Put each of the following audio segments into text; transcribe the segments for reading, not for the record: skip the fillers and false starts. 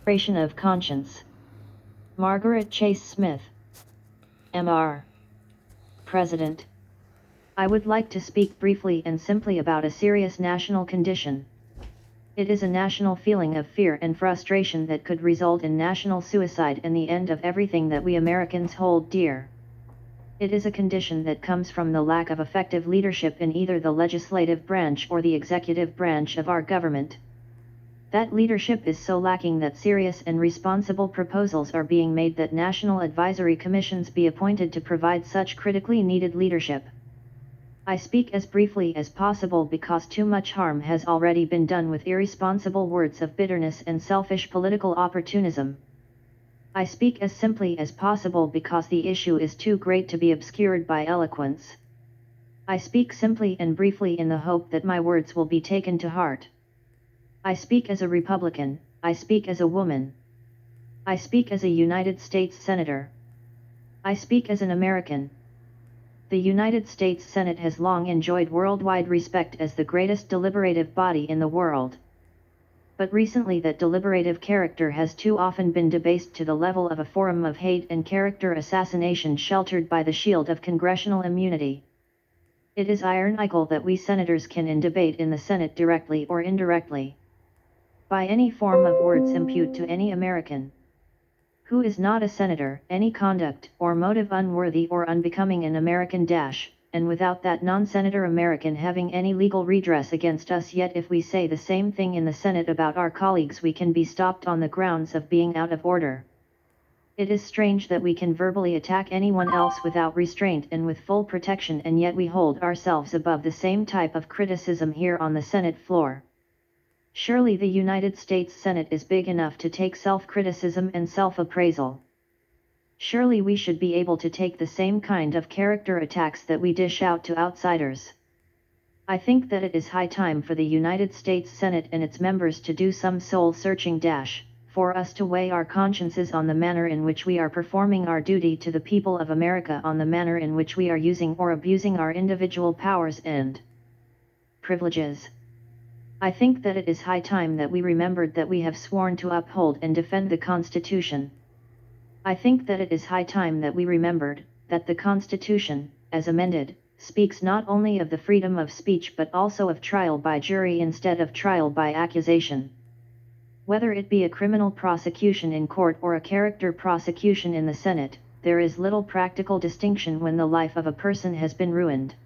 Separation of conscience. Margaret Chase Smith, M.R. President. I would like to speak briefly and simply about a serious national condition. It is a national feeling of fear and frustration that could result in national suicide and the end of everything that we Americans hold dear. It is a condition that comes from the lack of effective leadership in either the legislative branch or the executive branch of our government. That leadership is so lacking that serious and responsible proposals are being made that national advisory commissions be appointed to provide such critically needed leadership. I speak as briefly as possible because too much harm has already been done with irresponsible words of bitterness and selfish political opportunism. I speak as simply as possible because the issue is too great to be obscured by eloquence. I speak simply and briefly in the hope that my words will be taken to heart. I speak as a Republican, I speak as a woman. I speak as a United States Senator. I speak as an American. The United States Senate has long enjoyed worldwide respect as the greatest deliberative body in the world. But recently that deliberative character has too often been debased to the level of a forum of hate and character assassination sheltered by the shield of congressional immunity. It is ironical that we senators can in debate in the Senate directly or indirectly, by any form of words impute to any American who is not a senator, any conduct or motive unworthy or unbecoming an American and without that non-senator American having any legal redress against us. Yet if we say the same thing in the Senate about our colleagues we can be stopped on the grounds of being out of order. It is strange that we can verbally attack anyone else without restraint and with full protection, and yet we hold ourselves above the same type of criticism here on the Senate floor. Surely the United States Senate is big enough to take self-criticism and self-appraisal. Surely we should be able to take the same kind of character attacks that we dish out to outsiders. I think that it is high time for the United States Senate and its members to do some soul-searching for us to weigh our consciences on the manner in which we are performing our duty to the people of America, on the manner in which we are using or abusing our individual powers and privileges. I think that it is high time that we remembered that we have sworn to uphold and defend the Constitution. I think that it is high time that we remembered that the Constitution, as amended, speaks not only of the freedom of speech but also of trial by jury instead of trial by accusation. Whether it be a criminal prosecution in court or a character prosecution in the Senate, there is little practical distinction when the life of a person has been ruined.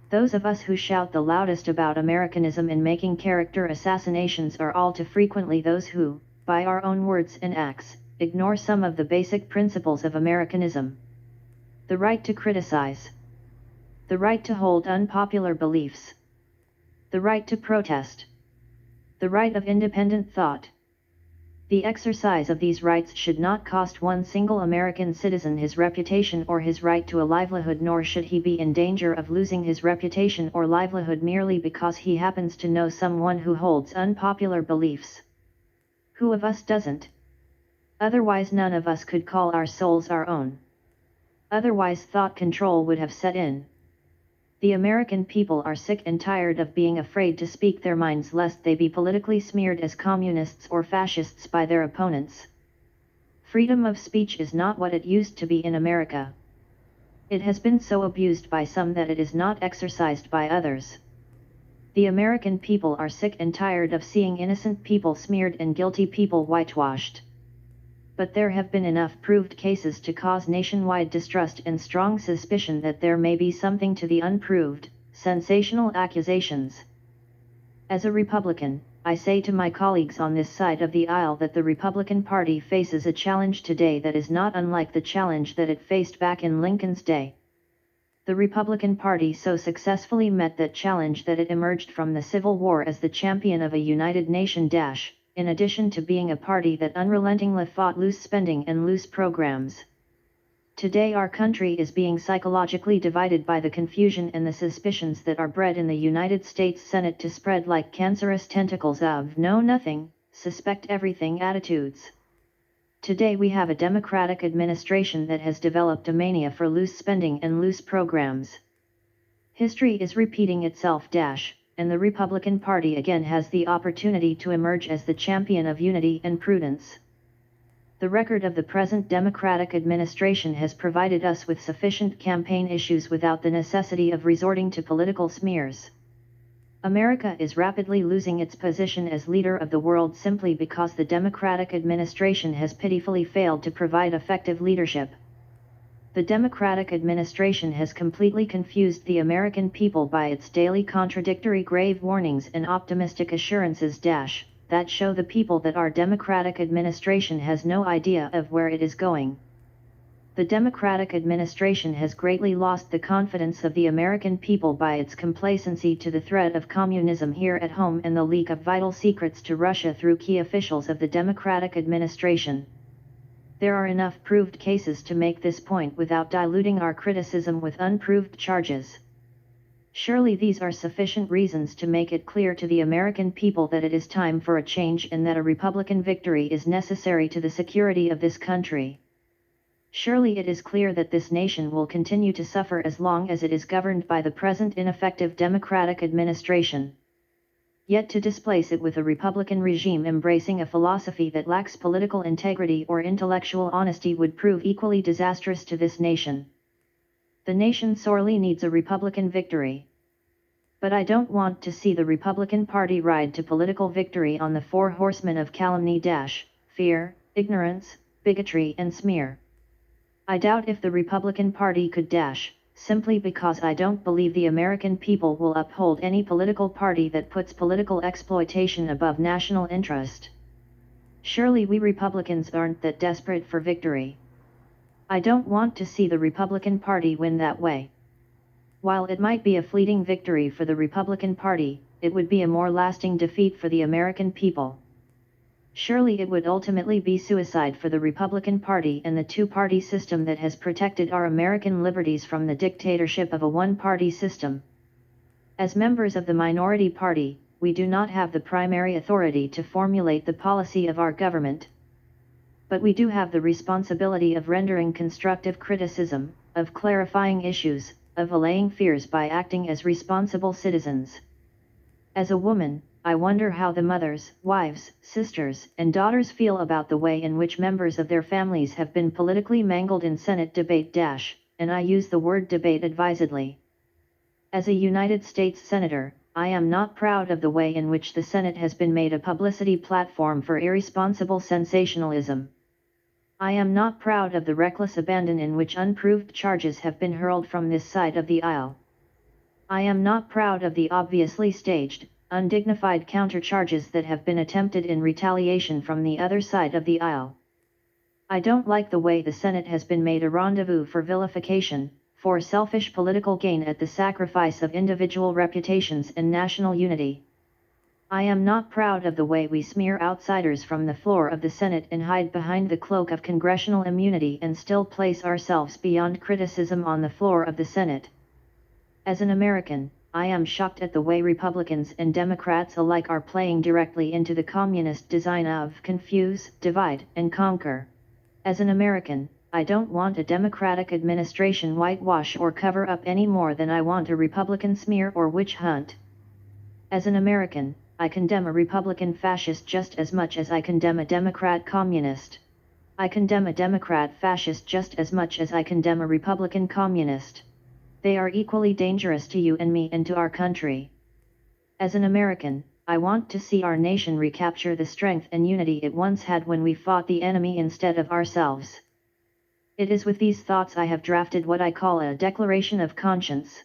Those of us who shout the loudest about Americanism and making character assassinations are all too frequently those who, by our own words and acts, ignore some of the basic principles of Americanism. The right to criticize. The right to hold unpopular beliefs. The right to protest. The right of independent thought. The exercise of these rights should not cost one single American citizen his reputation or his right to a livelihood, nor should he be in danger of losing his reputation or livelihood merely because he happens to know someone who holds unpopular beliefs. Who of us doesn't? Otherwise none of us could call our souls our own. Otherwise thought control would have set in. The American people are sick and tired of being afraid to speak their minds lest they be politically smeared as communists or fascists by their opponents. Freedom of speech is not what it used to be in America. It has been so abused by some that it is not exercised by others. The American people are sick and tired of seeing innocent people smeared and guilty people whitewashed. But there have been enough proved cases to cause nationwide distrust and strong suspicion that there may be something to the unproved, sensational accusations. As a Republican, I say to my colleagues on this side of the aisle that the Republican Party faces a challenge today that is not unlike the challenge that it faced back in Lincoln's day. The Republican Party so successfully met that challenge that it emerged from the Civil War as the champion of a united nation in addition to being a party that unrelentingly fought loose spending and loose programs. Today our country is being psychologically divided by the confusion and the suspicions that are bred in the United States Senate to spread like cancerous tentacles of know nothing, suspect everything attitudes. Today we have a Democratic administration that has developed a mania for loose spending and loose programs. History is repeating itself. and the Republican Party again has the opportunity to emerge as the champion of unity and prudence. The record of the present Democratic administration has provided us with sufficient campaign issues without the necessity of resorting to political smears. America is rapidly losing its position as leader of the world simply because the Democratic administration has pitifully failed to provide effective leadership. The Democratic administration has completely confused the American people by its daily contradictory grave warnings and optimistic assurances that show the people that our Democratic administration has no idea of where it is going. The Democratic administration has greatly lost the confidence of the American people by its complacency to the threat of communism here at home and the leak of vital secrets to Russia through key officials of the Democratic administration. There are enough proved cases to make this point without diluting our criticism with unproved charges. Surely these are sufficient reasons to make it clear to the American people that it is time for a change and that a Republican victory is necessary to the security of this country. Surely it is clear that this nation will continue to suffer as long as it is governed by the present ineffective Democratic administration. Yet to displace it with a Republican regime embracing a philosophy that lacks political integrity or intellectual honesty would prove equally disastrous to this nation. The nation sorely needs a Republican victory. But I don't want to see the Republican Party ride to political victory on the four horsemen of calumny fear, ignorance, bigotry and smear. I doubt if the Republican Party could simply because I don't believe the American people will uphold any political party that puts political exploitation above national interest. Surely we Republicans aren't that desperate for victory. I don't want to see the Republican Party win that way. While it might be a fleeting victory for the Republican Party, it would be a more lasting defeat for the American people. Surely it would ultimately be suicide for the Republican Party and the two-party system that has protected our American liberties from the dictatorship of a one-party system. As members of the minority party, we do not have the primary authority to formulate the policy of our government. But we do have the responsibility of rendering constructive criticism, of clarifying issues, of allaying fears by acting as responsible citizens. As a woman, I wonder how the mothers, wives, sisters, and daughters feel about the way in which members of their families have been politically mangled in Senate debate and I use the word debate advisedly. As a United States Senator, I am not proud of the way in which the Senate has been made a publicity platform for irresponsible sensationalism. I am not proud of the reckless abandon in which unproved charges have been hurled from this side of the aisle. I am not proud of the obviously staged, undignified countercharges that have been attempted in retaliation from the other side of the aisle. I don't like the way the Senate has been made a rendezvous for vilification, for selfish political gain at the sacrifice of individual reputations and national unity. I am not proud of the way we smear outsiders from the floor of the Senate and hide behind the cloak of congressional immunity and still place ourselves beyond criticism on the floor of the Senate. As an American, I am shocked at the way Republicans and Democrats alike are playing directly into the communist design of confuse, divide, and conquer. As an American, I don't want a Democratic administration whitewash or cover up any more than I want a Republican smear or witch hunt. As an American, I condemn a Republican fascist just as much as I condemn a Democrat communist. I condemn a Democrat fascist just as much as I condemn a Republican communist. They are equally dangerous to you and me and to our country. As an American, I want to see our nation recapture the strength and unity it once had when we fought the enemy instead of ourselves. It is with these thoughts I have drafted what I call a Declaration of Conscience.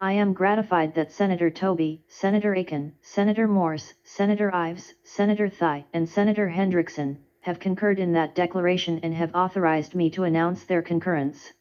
I am gratified that Senator Toby, Senator Aiken, Senator Morse, Senator Ives, Senator Thye, and Senator Hendrickson have concurred in that declaration and have authorized me to announce their concurrence.